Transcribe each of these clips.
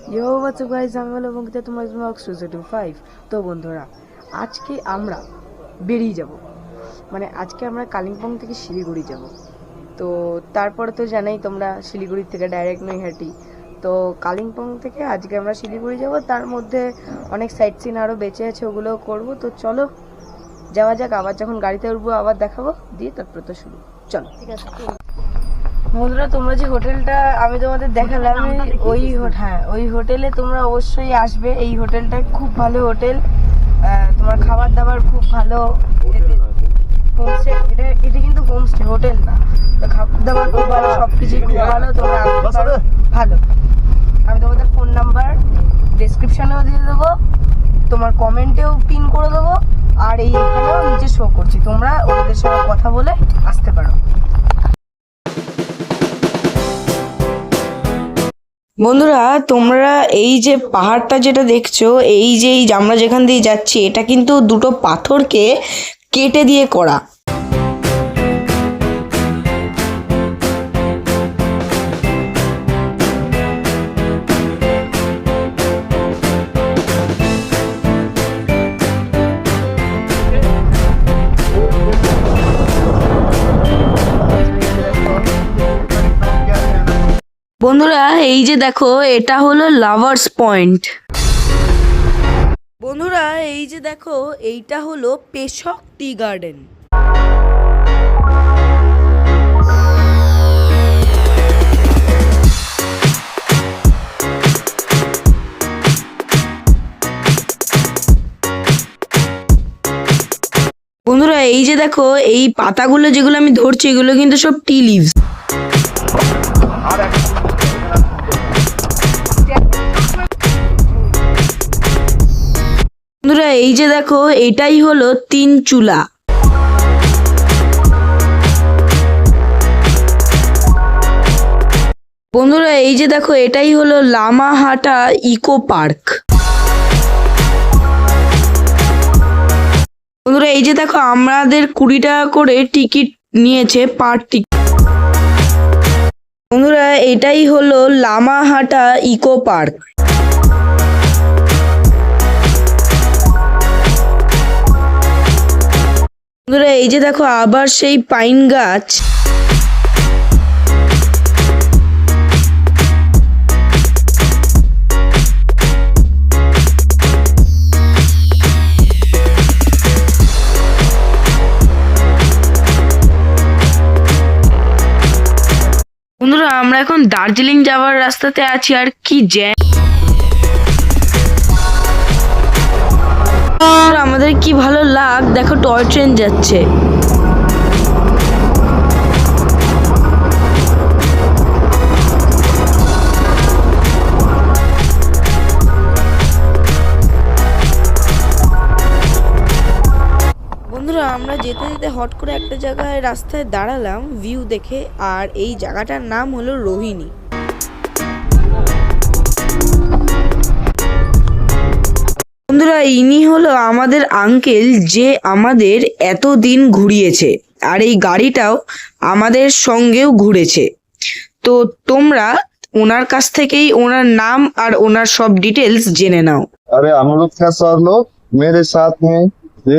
Yo, what's up guys, আমি হলো মুক্তা তোমার ব্লগ 205। তো বন্ধুরা, আজকে আমরা বেরিয়ে যাব, মানে আজকে আমরা কালিম্পং থেকে শিলিগুড়ি যাব। তো তারপরে তো জানাই তোমরা, শিলিগুড়ি থেকে ডাইরেক্ট নৈহাটি। তো কালিম্পং থেকে আজকে আমরা শিলিগুড়ি যাব, তার মধ্যে অনেক সাইট সিন আরও বেঁচে আছে, ওগুলোও করবো। তো চলো যাওয়া যাক, আবার যখন গাড়িতে উঠবো আবার দেখাবো, দিয়ে তারপরে তো শুরু। চলো, ঠিক আছে বন্ধুরা, তোমরা যে হোটেলটা আমি তোমাদের দেখালাম, ওই হোটেলে তোমরা অবশ্যই আসবে। এই হোটেলটা খুব ভালো হোটেল, তোমার খাবার দাবার খুব ভালো। হোমস্টে, এটা কিন্তু হোমস্টে, হোটেল না। তো খাবার দাবার খুব ভালো, সবকিছু খুব ভালো, তোমরা আসতে পারো। ভালো, আমি তোমাদের ফোন নাম্বার ডেসক্রিপশনেও দিয়ে দেবো, তোমার কমেন্টেও পিন করে দেবো, আর এখানেও নিচে শো করছি, তোমরা ওদের সঙ্গে কথা বলে আসতে পারো। বন্ধুরা, তোমরা এই যে পাহাড়টা যেটা দেখছো, এই যে আমরা যেখান দিয়ে যাচ্ছি, এটা কিন্তু দুটো পাথরকে কেটে দিয়ে করা। বন্ধুরা, এই যে দেখো, এটা হলো লাভার্স পয়েন্ট। বন্ধুরা, এই যে দেখো, এইটা হলো পেশক টি গার্ডেন। বন্ধুরা, এই যে দেখো, এই পাতাগুলো যেগুলো আমি ধরছি, এগুলো কিন্তু সব টি লিভস। বন্ধুরা, এই যে দেখো, এটাই হলো তিন চুলা। বন্ধুরা, এই যে দেখো, এটাই হলো লামাহাটা ইকো পার্ক। বন্ধুরা, এই যে দেখো, আমাদের 20 টাকা করে টিকিট নিয়েছে পার টিকিট। বন্ধুরা, এটাই হলো লামাহাটা ইকো পার্ক। বন্ধুরা, এই যে দেখো, আবার সেই পাইন গাছ। বন্ধুরা, আমরা এখন দার্জিলিং যাওয়ার রাস্তাতে আছি, আর কি জ্যাম! আমাদের কি ভালো লাগ, দেখো টয় ট্রেন যাচ্ছে। বন্ধুরা, আমরা যেতে যেতে হট করে একটা জায়গায় রাস্তায় দাঁড়ালাম ভিউ দেখে, আর এই জায়গাটার নাম হলো রোহিণী। বন্ধুরা, ইনি হলো আমাদের আঙ্কেল, যে আমাদের এতদিন ঘুরিয়েছে, আর এই গাড়িটাও আমাদের সঙ্গেও ঘুরেছে। তো তোমরা ওনার কাছ থেকেই ওনার নাম আর ওনার সব ডিটেলস জেনে নাও। अरे हम लोग का सर लोग मेरे साथ में 6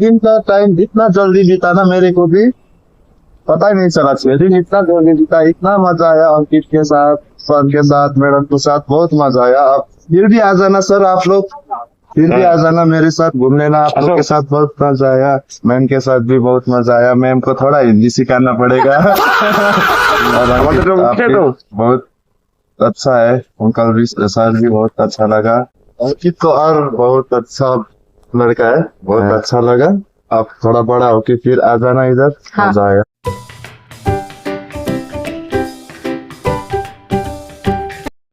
दिन का टाइम इतना जल्दी बीता ना, मेरे को भी पता ही नहीं चला। 6 दिन इतना जल्दी बीता, इतना मजा आया अंकित के साथ, सर के साथ, मैडम के साथ, बहुत मजा आया। आप फिर भी आ जाना सर, आप लोग फिर भी आ जाना मेरे साथ घूमने ना, आप लोग के साथ बहुत मजा आया। मैम के साथ भी बहुत मजा आया, मैम को थोड़ा हिंदी सिखाना पड़ेगा। और बहुत अच्छा है, उनका भी सर भी बहुत अच्छा लगा। अंकित तो और बहुत अच्छा लड़का है, बहुत अच्छा लगा। आप थोड़ा बड़ा होके फिर आ जाना इधर, मजा आएगा।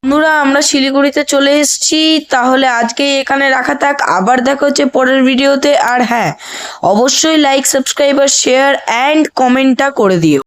বন্ধুরা, আমরা শিলিগুড়িতে চলে এসেছি, তাহলে আজকে এখানে রাখা থাক। আবার দেখা হচ্ছে পরের ভিডিওতে। আর হ্যাঁ, অবশ্যই লাইক, সাবস্ক্রাইব আর শেয়ার অ্যান্ড কমেন্টটা করে দিও।